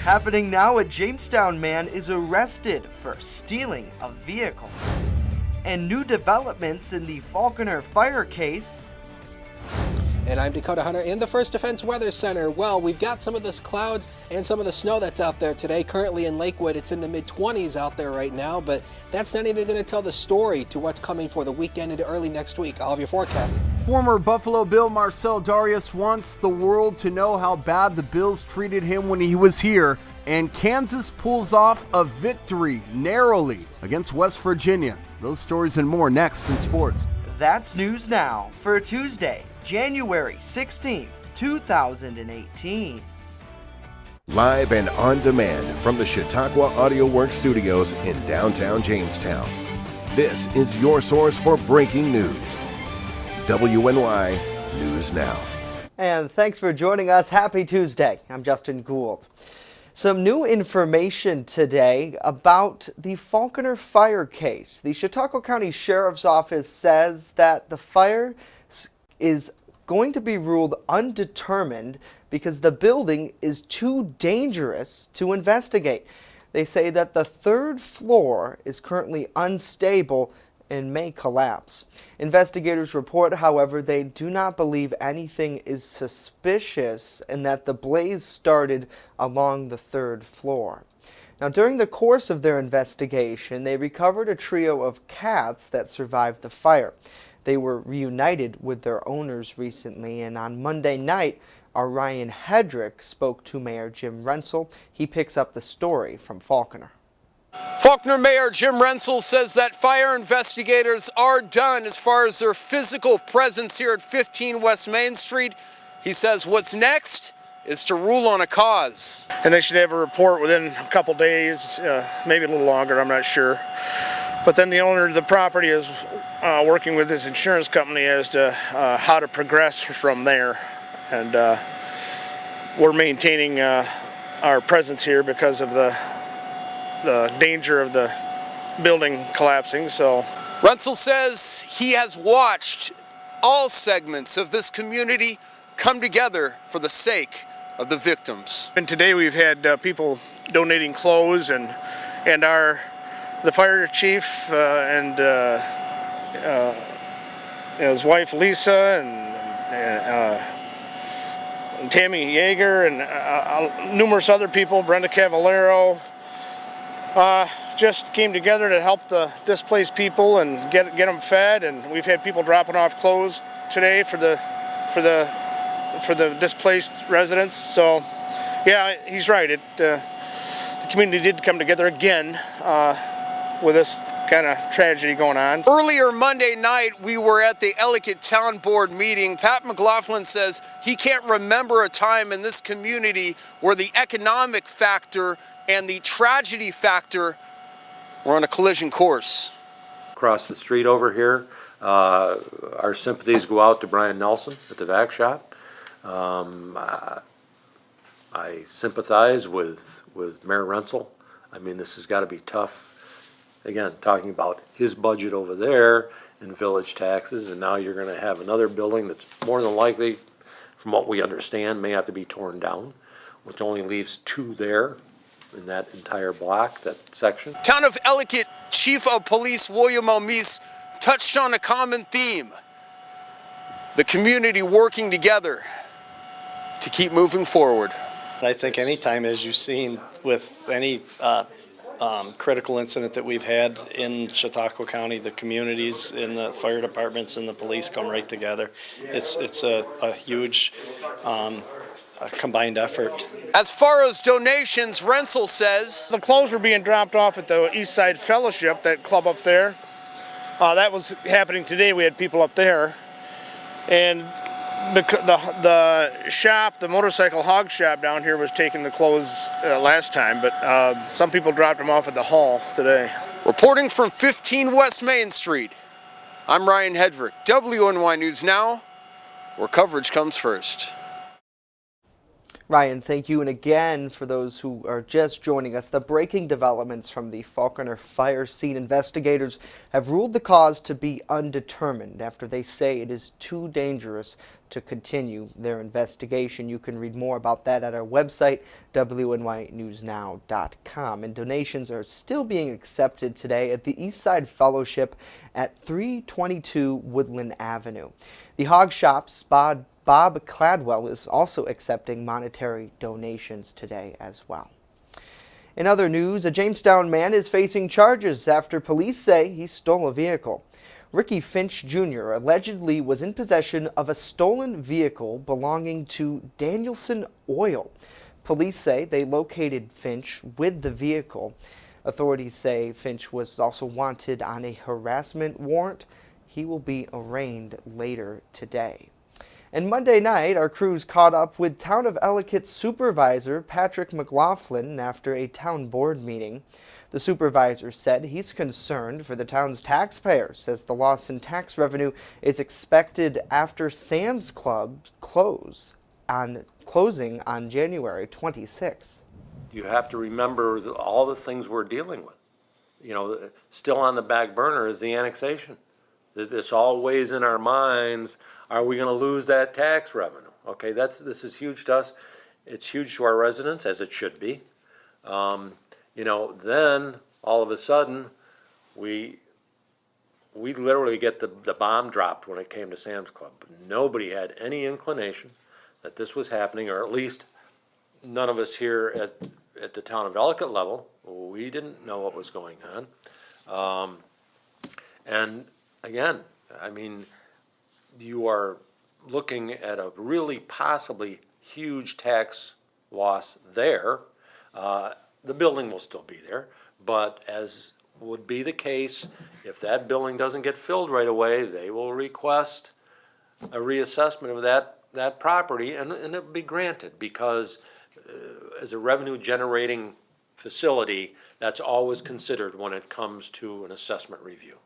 Happening now, a Jamestown man is arrested for stealing a vehicle. And new developments in the Falconer fire case. And I'm Dakota Hunter in the First Defense Weather Center. Well, we've got some of the clouds and some of the snow that's out there today. Currently in Lakewood, it's in the mid-20s out there right now, but that's not even going to tell the story to what's coming for the weekend into early next week. I'll have your forecast. Former Buffalo Bill Marcel Darius wants the world to know how bad the Bills treated him when he was here, and Kansas pulls off a victory narrowly against West Virginia. Those stories and more next in sports. That's News Now for Tuesday, January 16th, 2018. Live and on demand from the Chautauqua Audio Works studios in downtown Jamestown. This is your source for breaking news. WNY News Now. And thanks for joining us. Happy Tuesday. I'm Justin Gould. Some new information today about the Falconer fire case. The Chautauqua County Sheriff's Office says that the fire is going to be ruled undetermined because the building is too dangerous to investigate. They say that the third floor is currently unstable and may collapse. Investigators report, however, they do not believe anything is suspicious and that the blaze started along the third floor. Now, during the course of their investigation, they recovered a trio of cats that survived the fire. They were reunited with their owners recently, and on Monday night, our Ryan Hedrick spoke to Mayor Jim Rensel. He picks up the story from Falconer. Falconer Mayor Jim Rensel says that fire investigators are done as far as their physical presence here at 15 West Main Street. He says what's next is to rule on a cause. And they should have a report within a couple days, maybe a little longer, I'm not sure. But then the owner of the property is working with his insurance company as to how to progress from there. And we're maintaining our presence here because of the danger of the building collapsing. So Rensel says he has watched all segments of this community come together for the sake of the victims. And today we've had people donating clothes and the fire chief and his wife Lisa and Tammy Yeager and numerous other people, Brenda Cavallero, just came together to help the displaced people and get them fed. And we've had people dropping off clothes today for the displaced residents. So, yeah, he's right. The community did come together again with this kind of tragedy going on. Earlier Monday night, we were at the Ellicott Town Board meeting. Pat McLaughlin says he can't remember a time in this community where the economic factor and the tragedy factor were on a collision course. Across the street over here, our sympathies go out to Brian Nelson at the vac shop. I sympathize with Mayor Rensel. I mean, this has got to be tough. Again, talking about his budget over there in village taxes, and now you're going to have another building that's more than likely, from what we understand, may have to be torn down, which only leaves two there in that entire block, that section. Town of Ellicott Chief of Police William Almise touched on a common theme: the community working together to keep moving forward. I think anytime, as you've seen with any critical incident that we've had in Chautauqua County, the communities and the fire departments and the police come right together. It's a huge a combined effort. As far as donations, Rensel says the clothes were being dropped off at the East Side Fellowship, that club up there. That was happening today. We had people up there, and the shop, the motorcycle hog shop down here, was taking the clothes last time, but some people dropped them off at the hall today. Reporting from 15 West Main Street, I'm Ryan Hedrick, WNY News Now, where coverage comes first. Ryan, thank you. And again, for those who are just joining us, the breaking developments from the Falconer fire scene. Investigators have ruled the cause to be undetermined after they say it is too dangerous to continue their investigation. You can read more about that at our website, WNYNewsNow.com. And donations are still being accepted today at the Eastside Fellowship at 322 Woodland Avenue. The Hog Shop's Bob Cladwell is also accepting monetary donations today as well. In other news, a Jamestown man is facing charges after police say he stole a vehicle. Ricky Finch Jr. allegedly was in possession of a stolen vehicle belonging to Danielson Oil. Police say they located Finch with the vehicle. Authorities say Finch was also wanted on a harassment warrant. He will be arraigned later today. And Monday night, our crews caught up with Town of Ellicott Supervisor Patrick McLaughlin after a town board meeting. The supervisor said he's concerned for the town's taxpayers as the loss in tax revenue is expected after Sam's Club closing on January 26. You have to remember all the things we're dealing with. You know, still on the back burner is the annexation. This all weighs in our minds. Are we going to lose that tax revenue? Okay, this is huge to us. It's huge to our residents, as it should be. Then all of a sudden, we literally get the bomb dropped when it came to Sam's Club. Nobody had any inclination that this was happening, or at least none of us here at the Town of Ellicott level. We didn't know what was going on. And again, I mean, you are looking at a really possibly huge tax loss there. The building will still be there, but as would be the case, if that building doesn't get filled right away, they will request a reassessment of that property, and it will be granted, because as a revenue generating facility, that's always considered when it comes to an assessment review.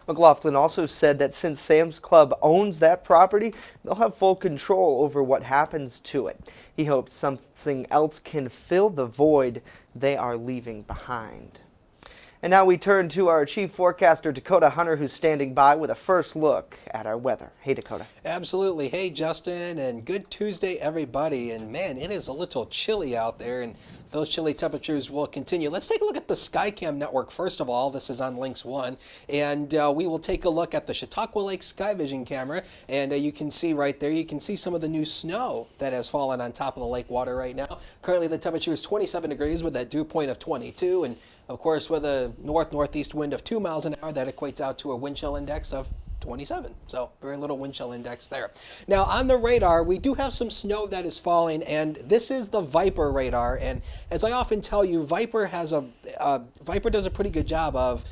McLaughlin also said that since Sam's Club owns that property, they'll have full control over what happens to it. He hopes something else can fill the void they are leaving behind. And now we turn to our chief forecaster, Dakota Hunter, who's standing by with a first look at our weather. Hey, Dakota. Absolutely. Hey, Justin, and good Tuesday, everybody. And man, it is a little chilly out there, and those chilly temperatures will continue. Let's take a look at the Skycam network. First of all, this is on Lynx 1, and we will take a look at the Chautauqua Lake Sky Vision camera, and you can see right there, you can see some of the new snow that has fallen on top of the lake water right now. Currently, the temperature is 27 degrees with that dew point of 22, and of course, with a north-northeast wind of 2 miles an hour, that equates out to a wind chill index of 27. So very little wind chill index there. Now on the radar, we do have some snow that is falling, and this is the Viper radar. And as I often tell you, Viper does a pretty good job of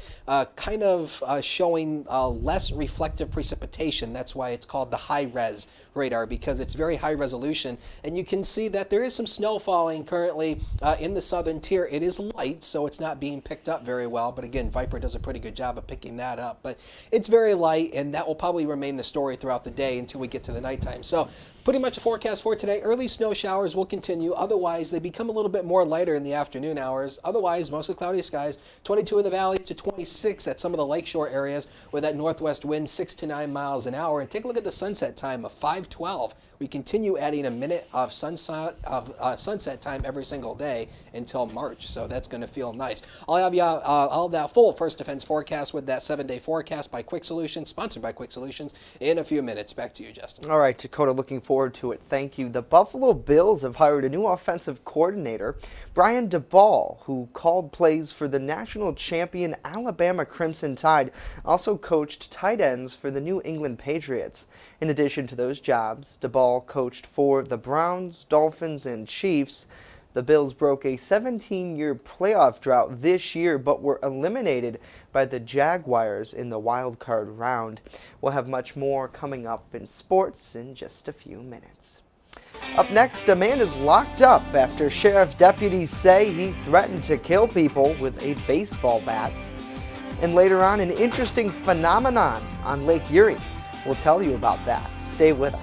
showing less reflective precipitation. That's why it's called the high-res radar, because it's very high resolution. And you can see that there is some snow falling currently in the southern tier. It is light, so it's not being picked up very well. But again, Viper does a pretty good job of picking that up. But it's very light, and that will probably remain the story throughout the day until we get to the nighttime. So pretty much a forecast for today. Early snow showers will continue. Otherwise, they become a little bit more lighter in the afternoon hours. Otherwise, mostly cloudy skies. 22 in the valley to 26 at some of the lakeshore areas with that northwest wind 6 to 9 miles an hour. And take a look at the sunset time of 5:12. We continue adding a minute of sunset time every single day until March. So that's going to feel nice. I'll have you all that full First Defense forecast with that 7-day forecast by Quick Solutions, sponsored by Quick Solutions, in a few minutes. Back to you, Justin. All right, Dakota, looking forward to it. Thank you. The Buffalo Bills have hired a new offensive coordinator, Brian Daboll, who called plays for the national champion Alabama Crimson Tide, also coached tight ends for the New England Patriots. In addition to those jobs, Daboll coached for the Browns, Dolphins, and Chiefs. The Bills broke a 17-year playoff drought this year, but were eliminated by the Jaguars in the wild card round. We'll have much more coming up in sports in just a few minutes. Up next, a man is locked up after sheriff's deputies say he threatened to kill people with a baseball bat. And later on, an interesting phenomenon on Lake Erie. We'll tell you about that. Stay with us.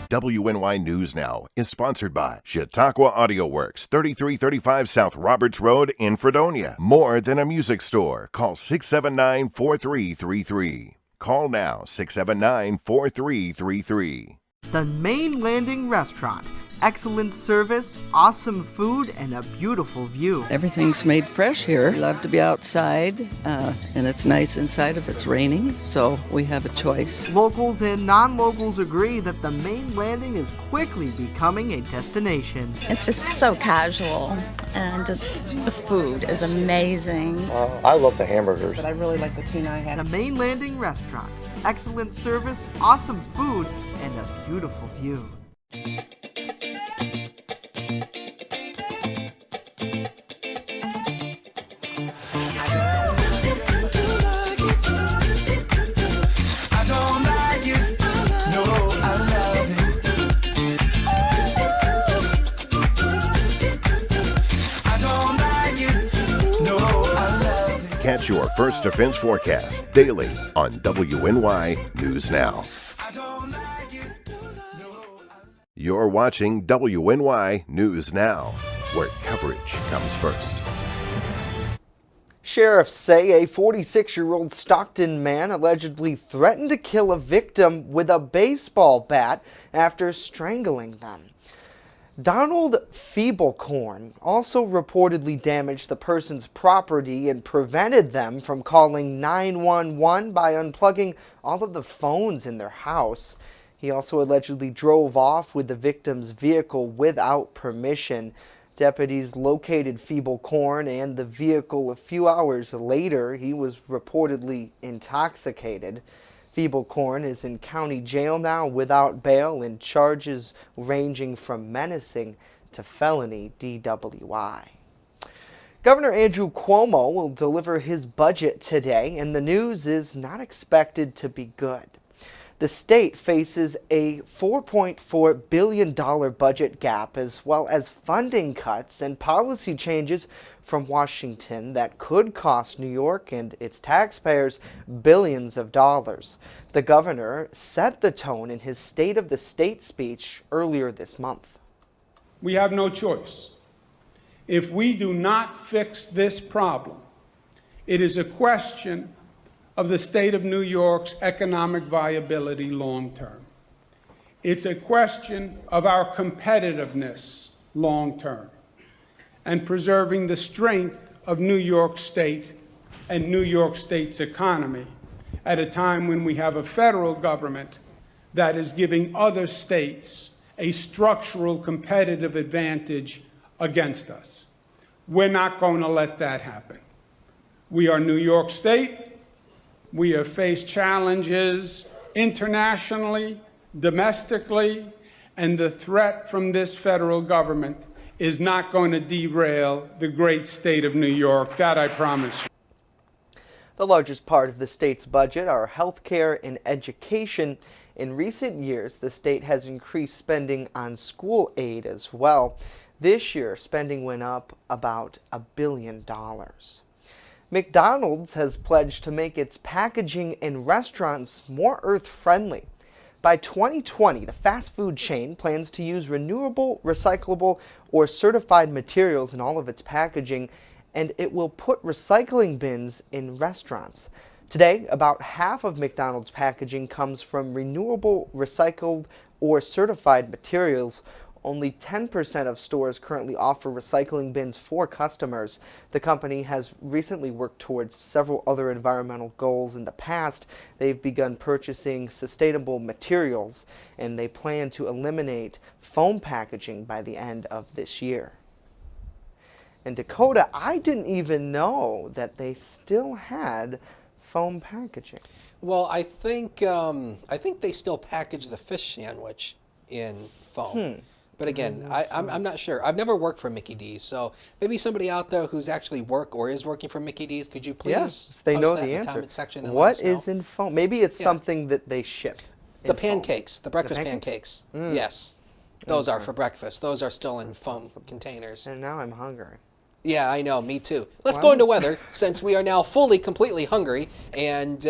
WNY News Now is sponsored by Chautauqua Audio Works, 3335 South Roberts Road in Fredonia. More than a music store. Call 679-4333. Call now, 679-4333. The Main Landing Restaurant. Excellent service, awesome food, and a beautiful view. Everything's made fresh here. We love to be outside, and it's nice inside if it's raining, so we have a choice. Locals and non-locals agree that the Main Landing is quickly becoming a destination. It's just so casual, and just the food is amazing. I love the hamburgers. But I really like the tuna I had. The Main Landing Restaurant. Excellent service, awesome food, and a beautiful view. Catch your First Defense forecast daily on WNY News Now. You're watching WNY News Now, where coverage comes first. Sheriffs say a 46-year-old Stockton man allegedly threatened to kill a victim with a baseball bat after strangling them. Donald Feeblecorn also reportedly damaged the person's property and prevented them from calling 911 by unplugging all of the phones in their house. He also allegedly drove off with the victim's vehicle without permission. Deputies located Feeblecorn and the vehicle a few hours later. He was reportedly intoxicated. Feeblecorn is in county jail now without bail and charges ranging from menacing to felony DWI. Governor Andrew Cuomo will deliver his budget today, and the news is not expected to be good. The state faces a $4.4 billion budget gap, as well as funding cuts and policy changes from Washington that could cost New York and its taxpayers billions of dollars. The governor set the tone in his State of the State speech earlier this month. We have no choice. If we do not fix this problem, it is a question of the state of New York's economic viability long term. It's a question of our competitiveness long term and preserving the strength of New York State and New York State's economy at a time when we have a federal government that is giving other states a structural competitive advantage against us. We're not going to let that happen. We are New York State. We have faced challenges internationally, domestically, and the threat from this federal government is not going to derail the great state of New York. That I promise you. The largest part of the state's budget are health care and education. In recent years, the state has increased spending on school aid as well. This year, spending went up about $1 billion. McDonald's has pledged to make its packaging in restaurants more earth-friendly. By 2020, the fast food chain plans to use renewable, recyclable, or certified materials in all of its packaging, and it will put recycling bins in restaurants. Today, about half of McDonald's packaging comes from renewable, recycled, or certified materials. Only 10% of stores currently offer recycling bins for customers. The company has recently worked towards several other environmental goals in the past. They've begun purchasing sustainable materials, and they plan to eliminate foam packaging by the end of this year. In Dakota, I didn't even know that they still had foam packaging. Well, I think they still package the fish sandwich in foam. But again, I'm not sure. I've never worked for Mickey D's, so maybe somebody out there who's actually is working for Mickey D's, could you please if they post know that the in answer. comment section and What let us is in foam? Maybe it's something that they ship. The pancakes, the breakfast pancakes. Yes, those are for breakfast. Those are still in foam containers. And now I'm hungry. Yeah, I know. Me too. Let's go into weather since we are now completely hungry, and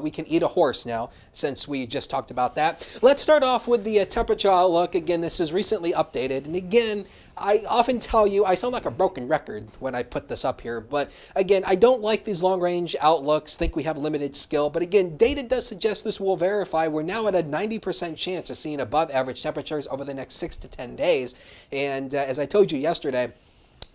we can eat a horse now since we just talked about that. Let's start off with the temperature outlook. Again, this is recently updated, and again, I often tell you I sound like a broken record when I put this up here, but again, I don't like these long-range outlooks. Think we have limited skill, but again, data does suggest this will verify. We're now at a 90% chance of seeing above-average temperatures over the next 6 to 10 days, and as I told you yesterday,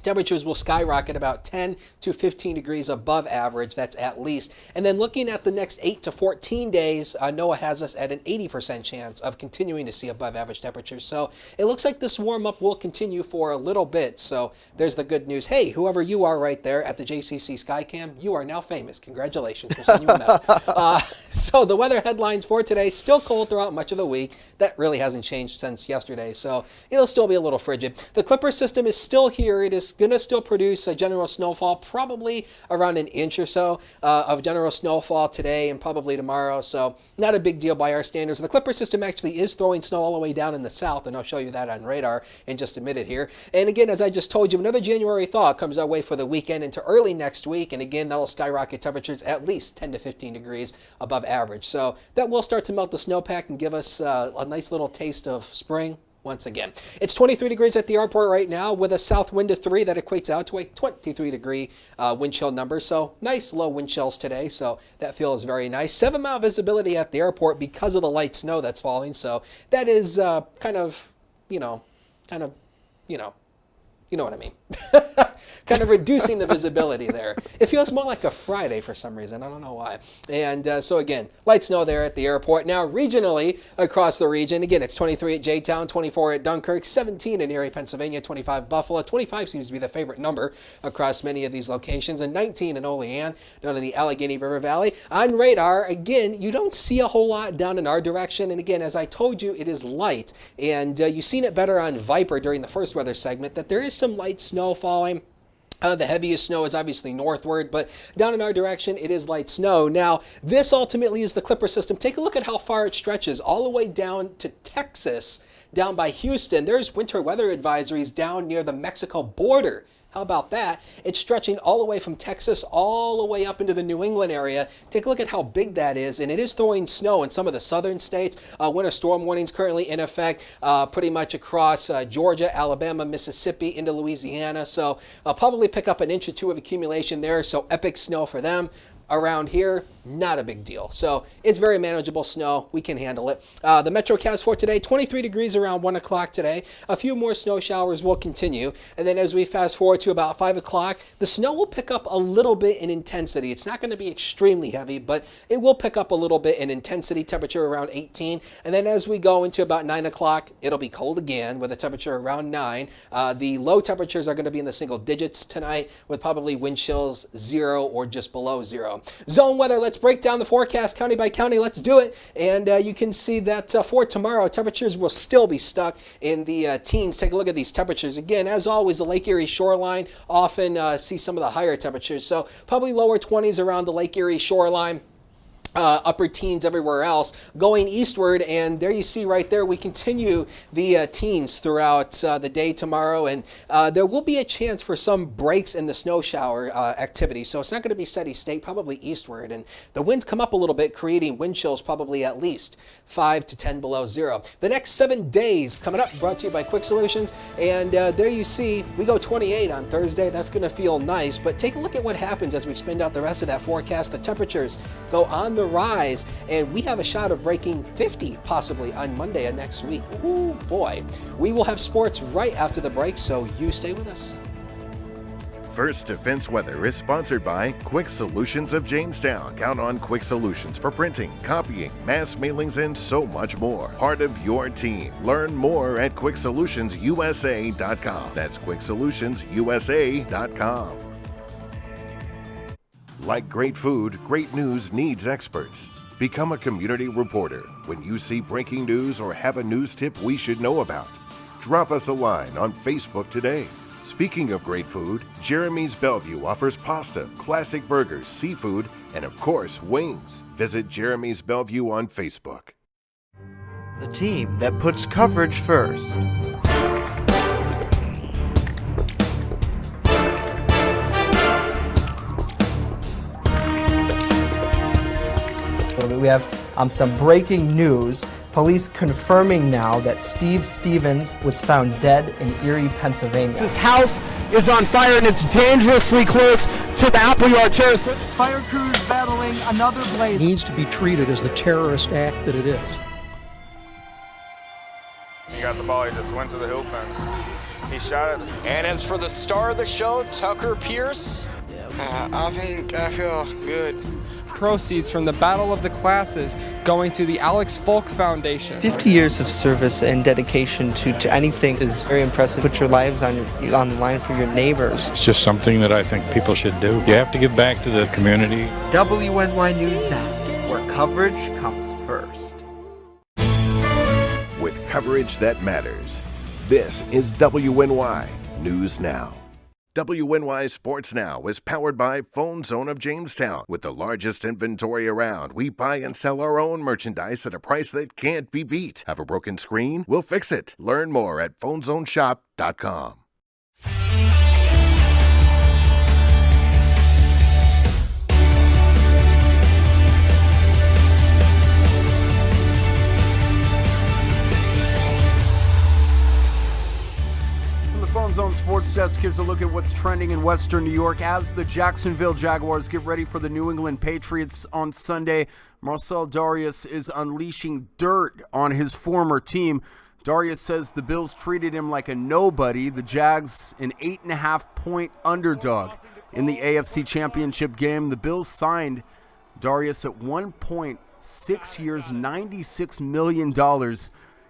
temperatures will skyrocket about 10 to 15 degrees above average, that's at least. And then looking at the next 8 to 14 days, NOAA has us at an 80% chance of continuing to see above average temperatures. So it looks like this warm up will continue for a little bit. So there's the good news. Hey, whoever you are right there at the JCC Skycam, you are now famous. Congratulations. We'll send you a medal. So the weather headlines for today, still cold throughout much of the week. That really hasn't changed since yesterday. So it'll still be a little frigid. The Clipper system is still here. It is going to still produce a general snowfall, probably around an inch or so of general snowfall today and probably tomorrow. So not a big deal by our standards. The Clipper system actually is throwing snow all the way down in the south, and I'll show you that on radar in just a minute here. And again, as I just told you, another January thaw comes our way for the weekend into early next week. And again, that'll skyrocket temperatures at least 10 to 15 degrees above average. So that will start to melt the snowpack and give us a nice little taste of spring. Once again, it's 23 degrees at the airport right now with a south wind of 3 that equates out to a 23 degree wind chill number. So nice low wind chills today. So that feels very nice. 7-mile visibility at the airport because of the light snow that's falling. So that is kind of, you know what I mean. Kind of reducing the visibility there. It feels more like a Friday for some reason. I don't know why. And so again, light snow there at the airport. Now regionally across the region, again, it's 23 at J-Town, 24 at Dunkirk, 17 in Erie, Pennsylvania, 25 Buffalo. 25 seems to be the favorite number across many of these locations, and 19 in Olean down in the Allegheny River Valley. On radar, again, you don't see a whole lot down in our direction. And again, as I told you, it is light. And you've seen it better on Viper during the first weather segment that there is some light snow falling. The heaviest snow is obviously northward, but down in our direction, it is light snow. Now, this ultimately is the Clipper system. Take a look at how far it stretches, all the way down to Texas, down by Houston. There's winter weather advisories down near the Mexico border. How about that? It's stretching all the way from Texas all the way up into the New England area. Take a look at how big that is, and it is throwing snow in some of the southern states. Winter storm warnings currently in effect pretty much across Georgia, Alabama, Mississippi, into Louisiana. So I'll probably pick up an inch or two of accumulation there, so epic snow for them. Around here, not a big deal. So it's very manageable snow. We can handle it. The Metrocast for today, 23 degrees around 1 o'clock today. A few more snow showers will continue. And then as we fast forward to about 5 o'clock, the snow will pick up a little bit in intensity. It's not going to be extremely heavy, but it will pick up a little bit in intensity, temperature around 18. And then as we go into about 9 o'clock, it'll be cold again with a temperature around 9. The low temperatures are going to be in the single digits tonight with probably wind chills 0 or just below 0. Zone weather, let's break down the forecast county by county. Let's do it. And you can see that for tomorrow, temperatures will still be stuck in the teens. Take a look at these temperatures. Again, as always, the Lake Erie shoreline often see some of the higher temperatures. So probably lower 20s around the Lake Erie shoreline. Upper teens everywhere else, going eastward, and there you see right there, we continue the teens throughout the day tomorrow, and there will be a chance for some breaks in the snow shower activity, so it's not going to be steady state, probably eastward, and the winds come up a little bit, creating wind chills probably at least 5 to 10 below 0. The next 7 days coming up, brought to you by Quick Solutions, and there you see, we go 28 on Thursday. That's going to feel nice, but take a look at what happens as we spend out the rest of that forecast. The temperatures go on the rise, and we have a shot of breaking 50 possibly on Monday of next week. Ooh boy. We will have sports right after the break, so you stay with us. First Defense Weather is sponsored by Quick Solutions of Jamestown. Count on Quick Solutions for printing, copying, mass mailings, and so much more. Part of your team. Learn more at QuickSolutionsUSA.com. That's QuickSolutionsUSA.com. Like great food, great news needs experts. Become a community reporter when you see breaking news or have a news tip we should know about. Drop us a line on Facebook today. Speaking of great food, Jeremy's Bellevue offers pasta, classic burgers, seafood, and of course, wings. Visit Jeremy's Bellevue on Facebook. The team that puts coverage first. we have some breaking news. Police confirming now that Steve Stevens was found dead in Erie, Pennsylvania. His house is on fire and it's dangerously close to the Appleyard Terrace. Fire crews battling another blaze. Needs to be treated as the terrorist act that it is. He got the ball, he just went to the hoop and he shot it. And as for the star of the show, Tucker Pierce. I feel good. Proceeds from the Battle of the Classes going to the Alex Folk Foundation. 50 years of service and dedication to anything is very impressive. Put your lives on the line for your neighbors. It's just something that I think people should do. You have to give back to the community. WNY News Now, where coverage comes first. With coverage that matters, this is WNY News Now. WNY Sports Now is powered by Phone Zone of Jamestown. With the largest inventory around, we buy and sell our own merchandise at a price that can't be beat. Have a broken screen? We'll fix it. Learn more at phonezoneshop.com. Phone Zone Sports Desk gives a look at what's trending in Western New York as the Jacksonville Jaguars get ready for the New England Patriots on Sunday. Marcell Dareus is unleashing dirt on his former team. Dareus says the Bills treated him like a nobody. The Jags, an 8.5-point underdog in the AFC Championship game. The Bills signed Dareus at 1.6 years, $96 million.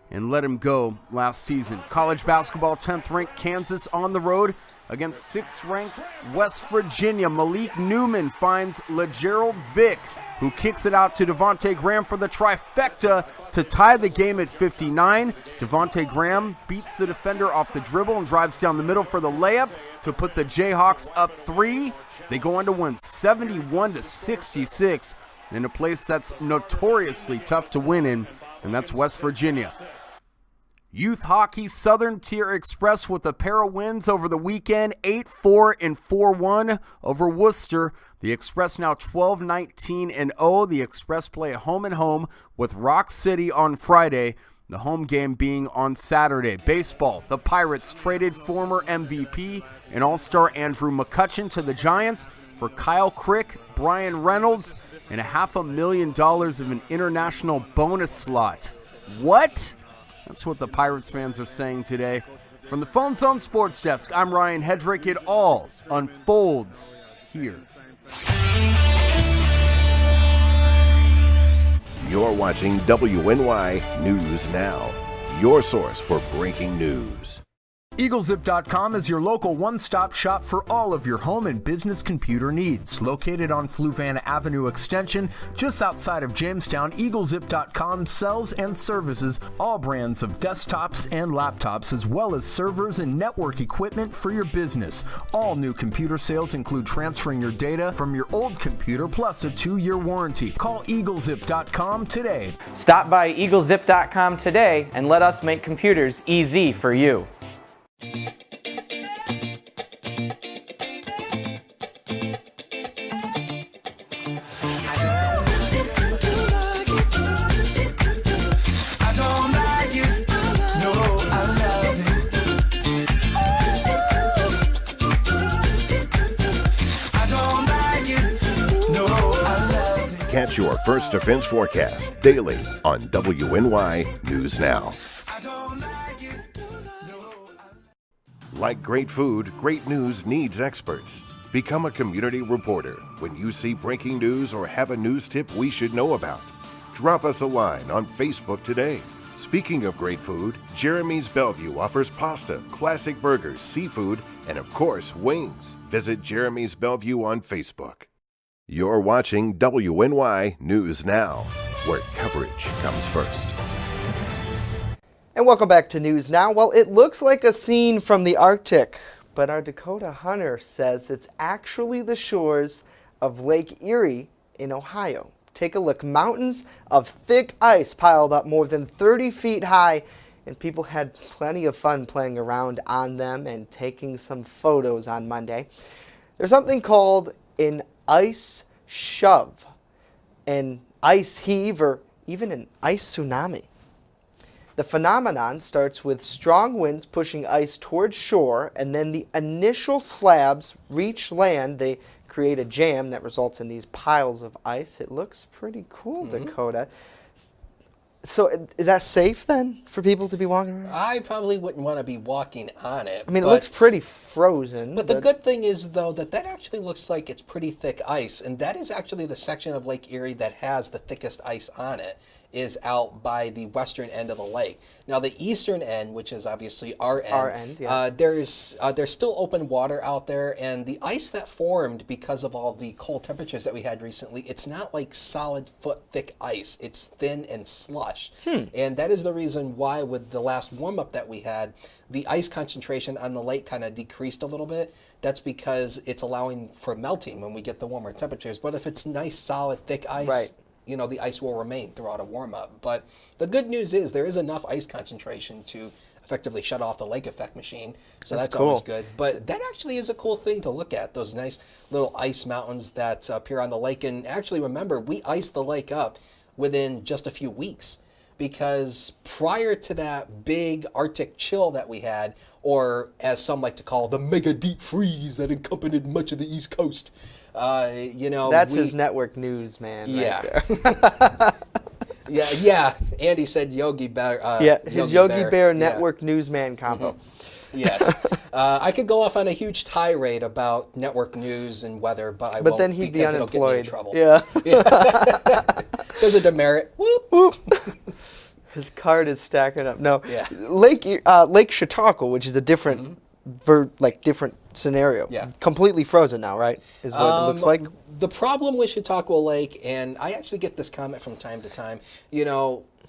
And let him go last season. College basketball, 10th-ranked Kansas on the road against 6th-ranked West Virginia. Malik Newman finds LeGerald Vick, who kicks it out to Devontae Graham for the trifecta to tie the game at 59. Devontae Graham beats the defender off the dribble and drives down the middle for the layup to put the Jayhawks up 3. They go on to win 71-66 in a place that's notoriously tough to win in, and that's West Virginia. Youth Hockey Southern Tier Express with a pair of wins over the weekend, 8-4 and 4-1 over Worcester. The Express now 12-19-0. The Express play at home and home with Rock City on Friday, the home game being on Saturday. Baseball, the Pirates traded former MVP and All-Star Andrew McCutchen to the Giants for Kyle Crick, Brian Reynolds, and $500,000 of an international bonus slot. What? That's what the Pirates fans are saying today. From the Phone Zone Sports Desk, I'm Ryan Hedrick. It all unfolds here. You're watching WNY News Now, your source for breaking news. EagleZip.com is your local one-stop shop for all of your home and business computer needs. Located on Fluvanna Avenue Extension, just outside of Jamestown, EagleZip.com sells and services all brands of desktops and laptops, as well as servers and network equipment for your business. All new computer sales include transferring your data from your old computer, plus a 2-year warranty. Call EagleZip.com today. Stop by EagleZip.com today and let us make computers easy for you. Catch your First Defense forecast daily on WNY News Now. Like great food, great news needs experts. Become a community reporter when you see breaking news or have a news tip we should know about. Drop us a line on Facebook today. Speaking of great food, Jeremy's Bellevue offers pasta, classic burgers, seafood, and of course, wings. Visit Jeremy's Bellevue on Facebook. You're watching WNY News Now, where coverage comes first. And welcome back to News Now. Well, it looks like a scene from the Arctic, but our Dakota Hunter says it's actually the shores of Lake Erie in Ohio. Take a look. Mountains of thick ice piled up more than 30 feet high, and people had plenty of fun playing around on them and taking some photos on Monday. There's something called an ice shove, and ice heave, or even an ice tsunami. The phenomenon starts with strong winds pushing ice towards shore, and then the initial slabs reach land. They create a jam that results in these piles of ice. It looks pretty cool, Dakota. So is that safe then for people to be walking around? I probably wouldn't want to be walking on it. I mean, it looks pretty frozen. But the good thing is, though, that actually looks like it's pretty thick ice, and that is actually the section of Lake Erie that has the thickest ice on it, is out by the western end of the lake. Now, the eastern end, which is obviously our end, there's still open water out there, and the ice that formed because of all the cold temperatures that we had recently, it's not like solid foot thick ice. It's thin and slush. And that is the reason why with the last warm-up that we had, the ice concentration on the lake kind of decreased a little bit. That's because it's allowing for melting when we get the warmer temperatures. But if it's nice, solid, thick ice, the ice will remain throughout a warm-up. But the good news is there is enough ice concentration to effectively shut off the lake effect machine. So that's always good. But that actually is a cool thing to look at, those nice little ice mountains that appear on the lake. And actually, remember, we iced the lake up within just a few weeks, because prior to that big Arctic chill that we had, or as some like to call the mega deep freeze that accompanied much of the East Coast, that's his network news, man. Yeah. Right there. yeah. Andy said Yogi Bear. His Yogi Bear network newsman combo. Yes. I could go off on a huge tirade about network news and weather, but I won't. But then he'd be because it'll get me in unemployed. trouble. Yeah. There's a demerit. Whoop, whoop. His card is stacking up. No. Yeah. Lake Chautauqua, which is a different, different scenario. Yeah. Completely frozen now, right? Is what it looks like. The problem with Chautauqua Lake, and I actually get this comment from time to time,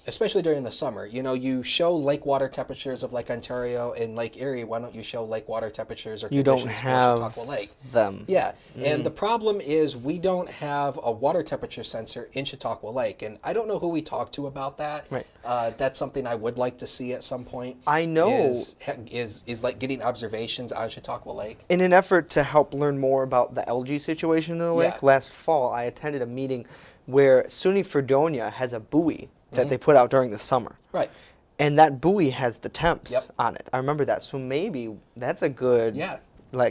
especially during the summer, you show lake water temperatures of Lake Ontario and Lake Erie. Why don't you show lake water temperatures or conditions for Chautauqua Lake? Them. Yeah, and the problem is we don't have a water temperature sensor in Chautauqua Lake, and I don't know who we talked to about that. Right. That's something I would like to see at some point. I know. Is like getting observations on Chautauqua Lake. In an effort to help learn more about the algae situation in the lake, last fall I attended a meeting where SUNY Fredonia has a buoy that they put out during the summer. Right. And that buoy has the temps on it. I remember that. So maybe that's a good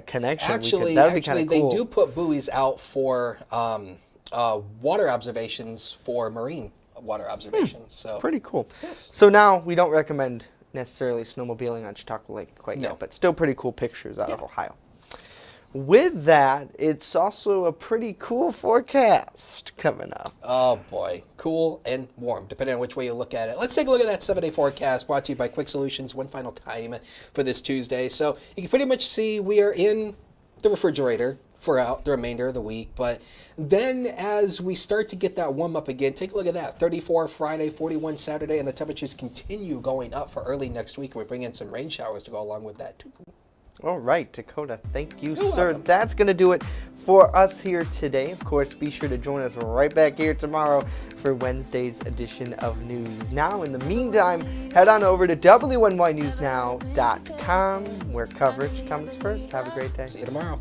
connection. Actually, that would be kind of cool. they do put buoys out for water observations, for marine water observations. So pretty cool. Yes. So now we don't recommend necessarily snowmobiling on Chautauqua Lake quite yet, but still pretty cool pictures out of Ohio. With that, it's also a pretty cool forecast coming up. Oh boy, cool and warm, depending on which way you look at it. Let's take a look at that 7-day forecast brought to you by Quick Solutions one final time for this Tuesday. So you can pretty much see we are in the refrigerator for out the remainder of the week. But then as we start to get that warm up again, take a look at that. 34 Friday, 41 Saturday, and the temperatures continue going up for early next week. We bring in some rain showers to go along with that too. All right, Dakota, thank you, You're sir. welcome. That's going to do it for us here today. Of course, be sure to join us right back here tomorrow for Wednesday's edition of News Now. In the meantime, head on over to WNYNewsNow.com, where coverage comes first. Have a great day. See you tomorrow.